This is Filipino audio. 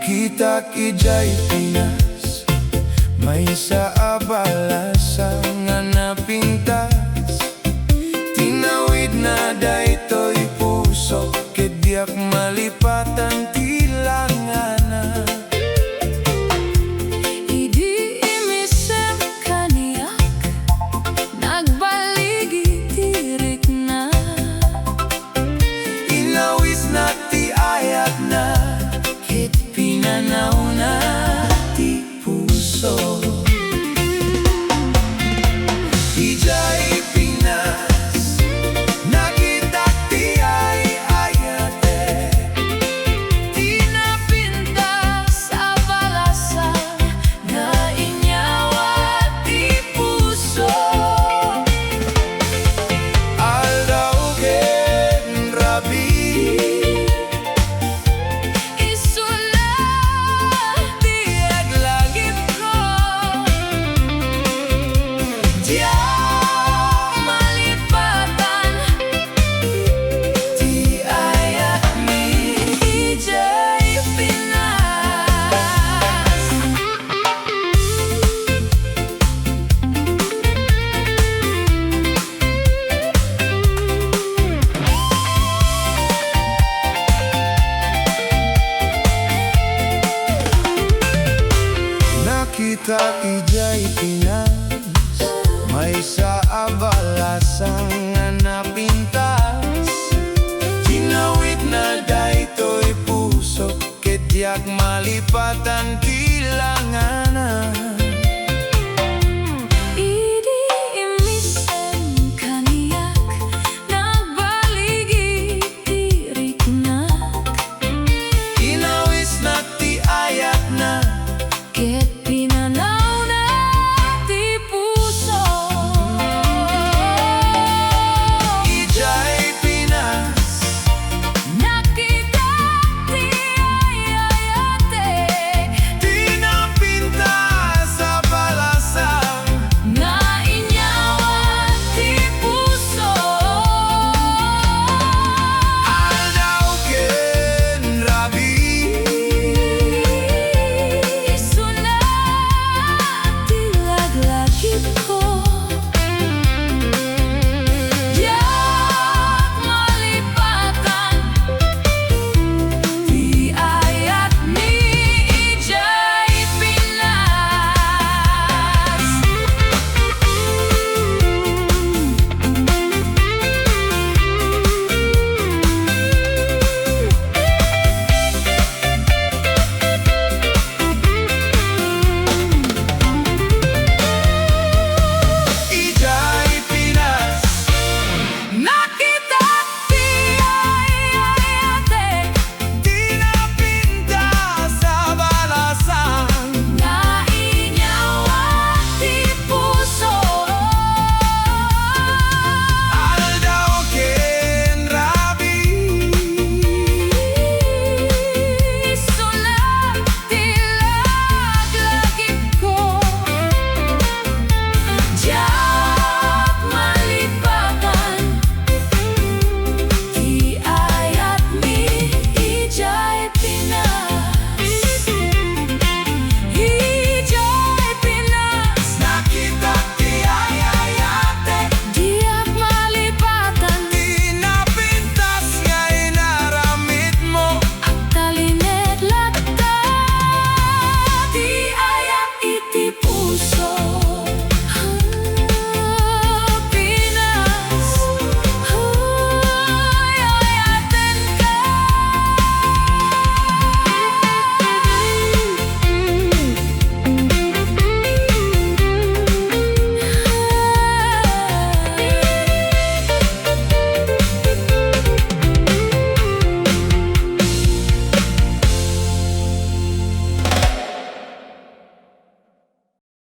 Nakitak Diay Pinas, may sa abalasa nga napintas. Tinawid na daytoy puso, kedyak malipatan tilangana. Idi imisem kaniyak, nagbaligi tirik na. Inawis na ti ayat na, ket pinanaw na ti puso. Diay Pinas, nakitak diay ayate. Tinapintas sa balasa, na inyawa ti puso. Aldaw ken rabi, Isula ti aglagip ko, diyak malipatan ti ayat mi. Diay Pinas. Nakitak Diay Pinas, may sa abalasang nga napintas. Tinawid na daytoy puso, kedyak malipatan tilangan.